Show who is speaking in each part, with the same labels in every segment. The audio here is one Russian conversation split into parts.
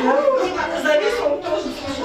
Speaker 1: Назови, что он тоже служит.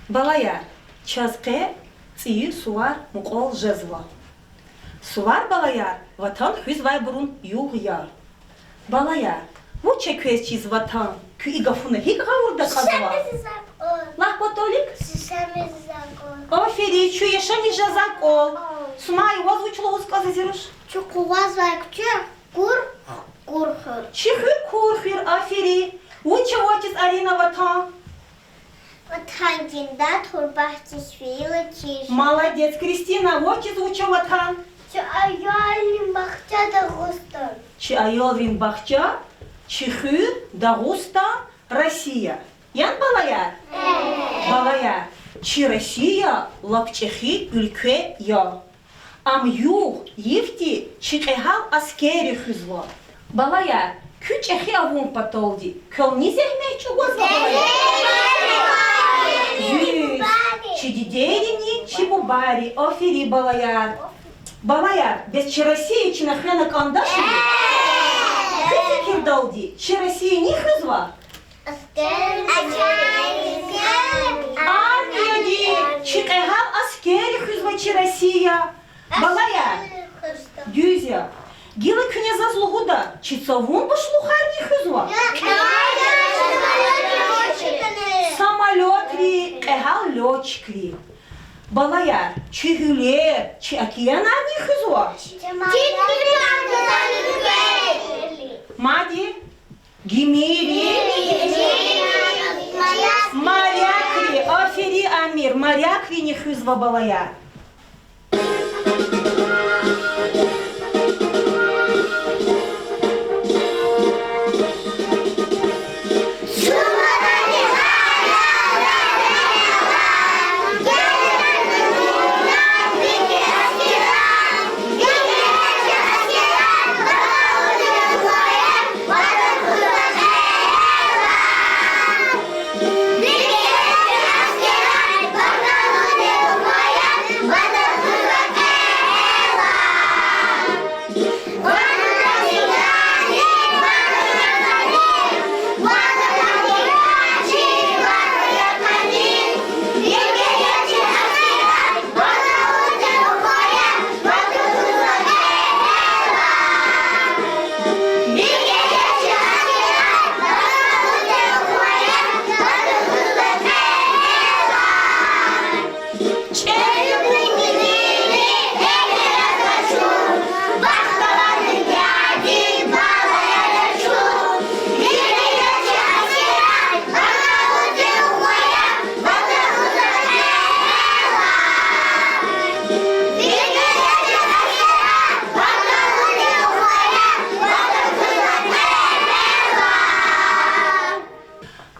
Speaker 1: Балая, чазке ци суар мукол жезла. Суар балая, ватан хюз вайбрун югя. Балая, вот чеквес чиз ватан, кю игафуна хиг гаурда казва. Лахбатолик? Офери, чу ешани жазакол. Сумай, возвучила сказа зируш?
Speaker 2: Чуку вазвайк чу, курхыр.
Speaker 1: Чихыр курхыр, афери. Уча отец Арина ватан.
Speaker 2: Ватангинда турбахтишвила чиш.
Speaker 1: Молодец, Кристина, отец уча ватан.
Speaker 2: Чу айалин бахча да густар.
Speaker 1: Чи айолрин бахча, чихыр, Дагуста, Россия. Ян балая? Балая. Чи Россия, лапчехи, ülke ya. Am yuh, yifti, чикехал аскери хызла. Балая, küç ehi avun patoldi. Köl nizehme çugoz балая. Yüz, чи дидерини, чи бубари, офери балая. Балая, без чи России, чи нахрена кандаши? Кыцы кирдалди, чи России не хызла? Армияди, чикехал аскери хызла, чи Россия. Балая, Дюзя, гилы княза злугуда, чи цавун башлухар не хызла? Самолет ли, эхал летчик ли? Балая, чи гюлер, чи океана не хызла? Мади, гимери, моряк ли, афери амир, моряк ли не хызла балая?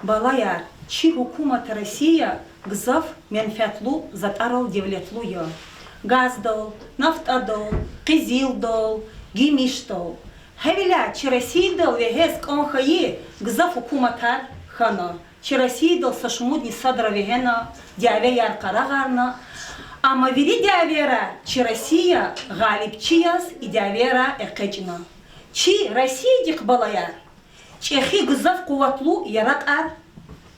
Speaker 1: Балая, чи хукумата Россия гзав менфятлу затарал девлетлу я. Газдал, нафтадал, кизилдал, гимиштал. Хевиля, чи Россия дал вегез конхае гзав хукуматар хана. Чи Россия дал сашмудни садра вегена, дяве яркарагарна. Ама вери диавера, чи Россия галиб чияс и диавера экечна. Чи Россия дик балаяр. Чехи гзав куватлу ярак ар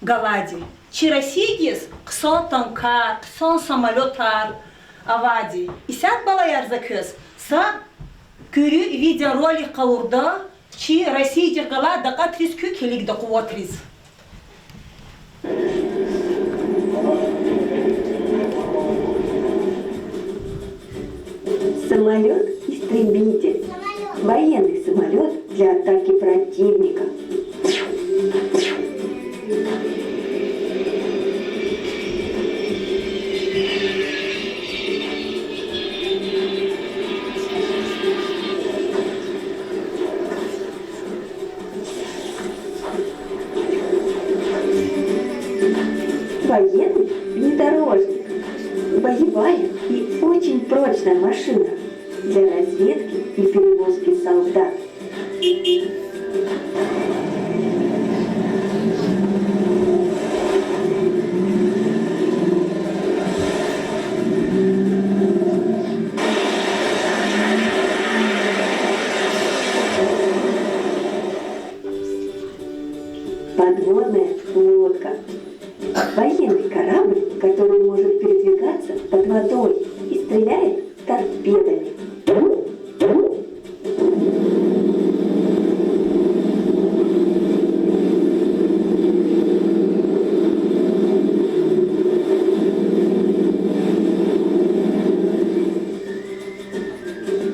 Speaker 1: галади. Чи Россия дис ксон танкар, ксон самолетар авади. Исят балаяр за көз. Са көрі видеоролик қалурда, чи Россия дик гала дақа трис кü келик да куватрис.
Speaker 3: Самолет-истребитель. Военный самолет для атаки противника. Военный внедорожник. Боевая и очень прочная машина для разведки и перевозки солдат. Подводная лодка. Военный корабль, который может передвигаться под водой и стреляет торпедами.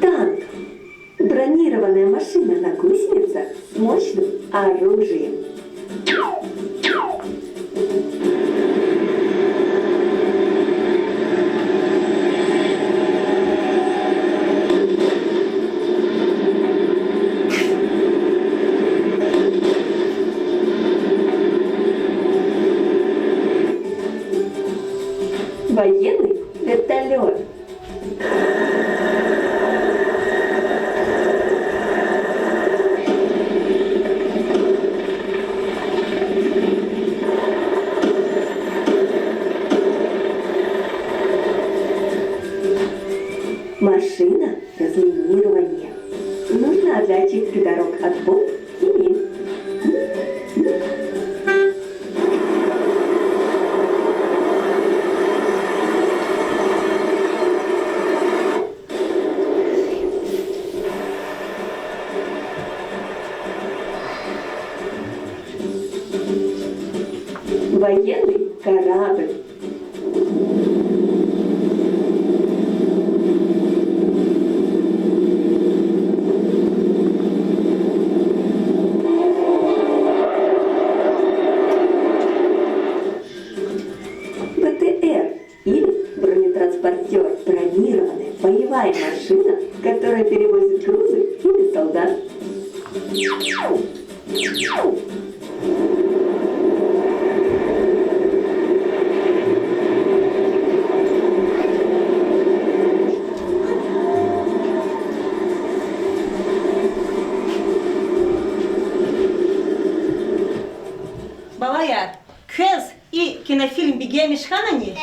Speaker 3: Танк. Бронированная машина на гусеницах с мощным оружием. Военный вертолет. Машина разминирования. Нужна для очистки дорог от бомб и мин. Военный корабль. БТР или бронетранспортер, бронированная боевая машина, которая перевозит грузы или солдат.
Speaker 1: Балаяр, көз и кинофильм бигемиш ханани?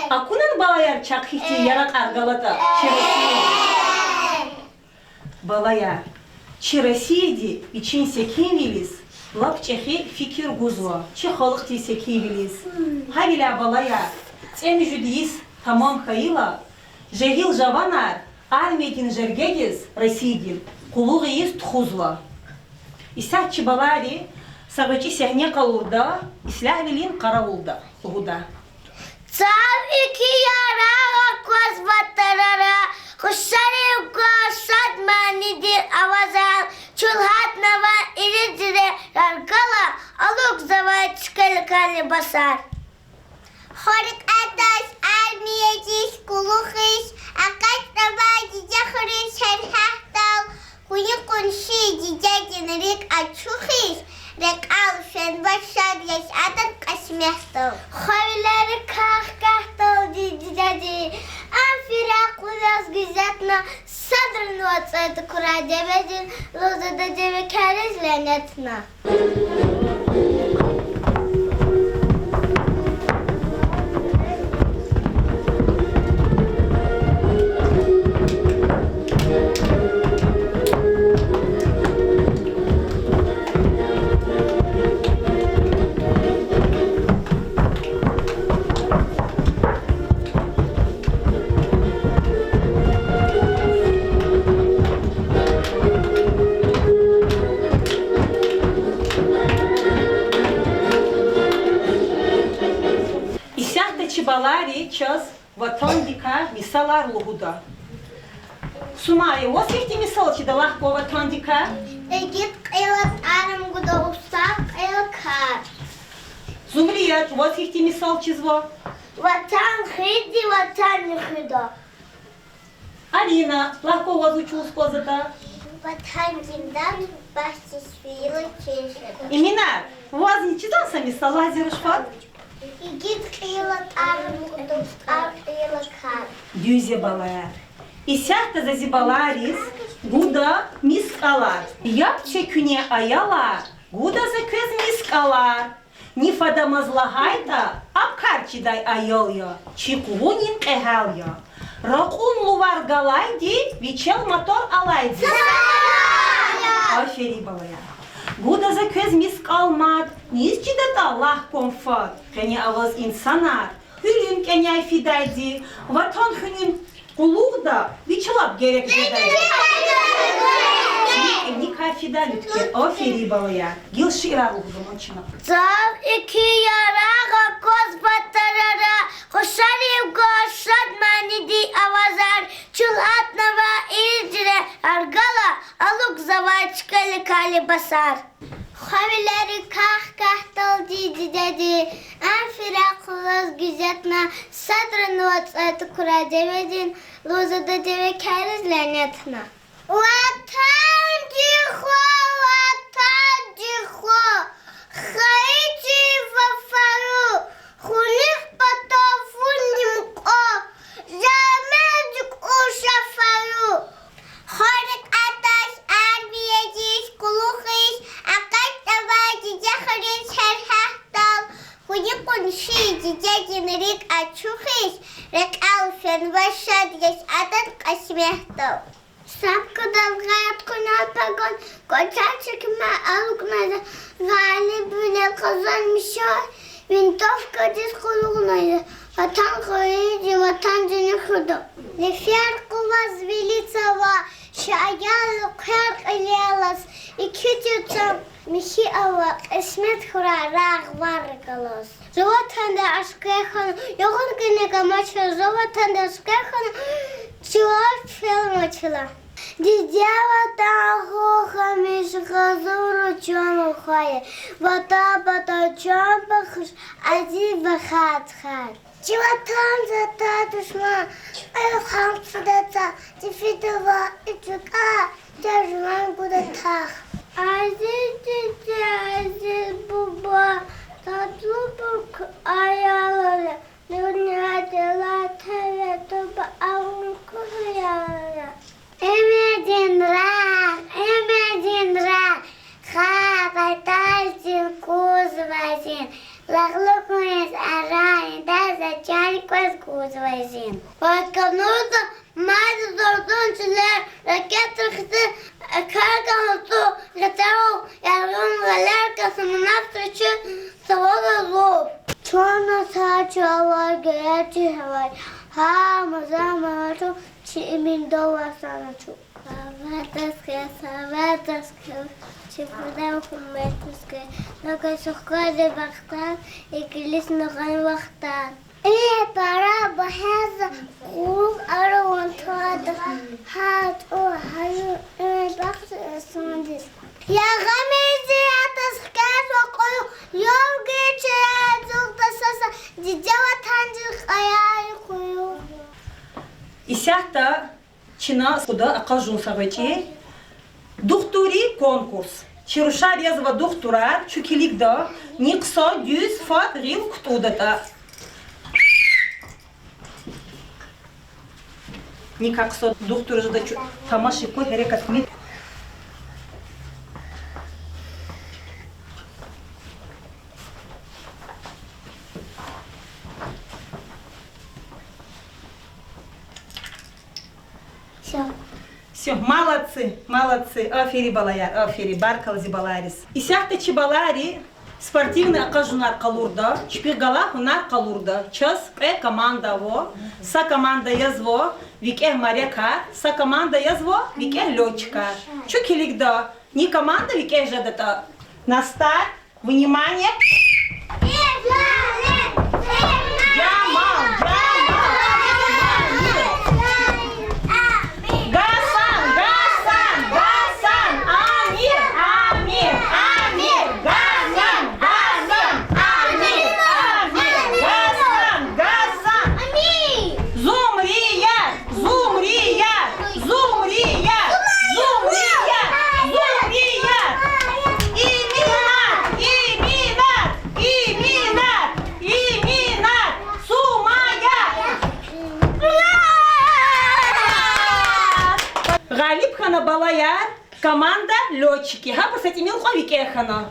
Speaker 1: Акунан балаяр чакхити ярак аргалата Россия. Балаяр, Россия и чин секин вилис, лап чехи фикир гузва, чехолых ти секин вилис. Хавиля балаяр, цен жудис тамам хаила, жегил жаванар, армиядин жергегис Россиядин, кулуғы ес тхузва. Исачи балари, Сагачи сехне калурда, иславилин караулда, лугуда.
Speaker 2: Цав iki yara koz batarara, kuşları koşat manidir avazal, çulhat nava iridire rargala, aluk zava çıkalı kali basar. Horik atas armiyeciş kuluhiş, akat nava cicahriş herhahtal, kuyu kunşi cicajinrik açuhiş. Rekal sen başar yaş adan kaşmehto. Xavileri kahkahto didi. Amfira kuzaz güzetna sadrın vatsaydı kura debedin. Lozada debe keriz lenetna.
Speaker 1: Тандика, мисалар лугуда. Сумари, у вас есть мисал, чи да лахкова тандика?
Speaker 2: Егит қилат арым гуда устав қилкар.
Speaker 1: Зумрият, у вас есть мисал, чизво?
Speaker 2: Ватан хиди, ватан не хида.
Speaker 1: Алина, лахкова звучу скозата.
Speaker 2: Ватан зиндан, бахти свила чешет.
Speaker 1: Имена, у вас не читался мисал, лазершфат?
Speaker 2: Егит қилат арым гуда устав қилкар.
Speaker 1: Дюзе балая. İsяхта зазибаларис, гуда мискалар. Япче küne ayalar, гуда за köz miskalar. Nifada mazlahayta, apkarçiday ayolya, çikunin ehalya. Rakun luvar galaydi, viçel motor alaydi. Aferin balaya. Гуда за köz miskalmat, nizcide da Allah konfat. Kene avaz insanar, hülün kenyay fidaydi, vatan hünün Kulluğda viçalap gerekli. Nika fida lütke. Aferin balaya. Gil şirar okudum açına.
Speaker 2: Цав iki yarağa koz batarara, hoşarım koşat manidi avazar, çulhat nava ilcire, argala aluk zavaçkalı kali basar. Havileri kah didi dedi, en firaklıs güzetme, sadrını vatsatı kura devedin, lozada deve keriz lanetine. Vatan cihwa, Хайти вафару, хуних патофуним ко, замедик у шафару. Хорик аташ арбиядиш кулухиш, акат давай дихариш херхахтал. Хуни кунши дидядин рик ачухиш, рик алфен вашад яш атат касмехтал. Шапка долгая откунал погон, кочачек алукнада, галибуля казан мишой, винтовка дискулугнада, ватан хаиди, ватан динихуда. Лефярку возвели цава, шаялу кэр илялас, и китюцам михи ава, эсмет хура рах варгалас. Золотанда ашкехан, йогон генега мача, золотанда ашкехан, чуар фелмачила. Дидява тахоха миш газуру чому хая, вата бата чамбахш, ади бахат хат. Чиватан зата душма, айхам фудата, тифидова ичука, тяжман гудатах. Ази буба, татлубук аялала, дуня дела таве туба аункуяла. Эмедин ра, хабатальтин кузвазин, лахлукуес арайн, да зачаниквас кузвазин. Ваткануда майды дордун чилер, ракетрахты, каргануту, летару, яргун галерка, самонавтрачу, савода лоб. Чорна сачава, герчи хавай, хамазамату, чимин довасаначу. Саватаска, чипудам хуметуска, нога сухкаде бахтан, и килис ноган бахтан. Пара бахаза, курук араван туада, хат о хаю, бахт эсмандис. Я гамези атаскас вакою, йорги чаязукта саса, дидява танжих аяй кую.
Speaker 1: İsяхта чина суда акажун сагачи. Дуктури конкурс. Чируша резва дуктура, чукиликда, никсо дюз фат рил ктудата. Никак со дуктура жда тамаши кой херекат кмит. Все, молодцы, афери балаяр, афери, баркалзи баларис. Исяхта чибалари спортивный акажунар калурда, чпигала хунар калурда, час команда во, са команда язво, вике моряка, са команда язво, вике летчика. Чукиликда, не команда вике жадата. На старт, внимание. Галиб хана Балаяр, команда летчики. Ха, посетимил ховик эхана.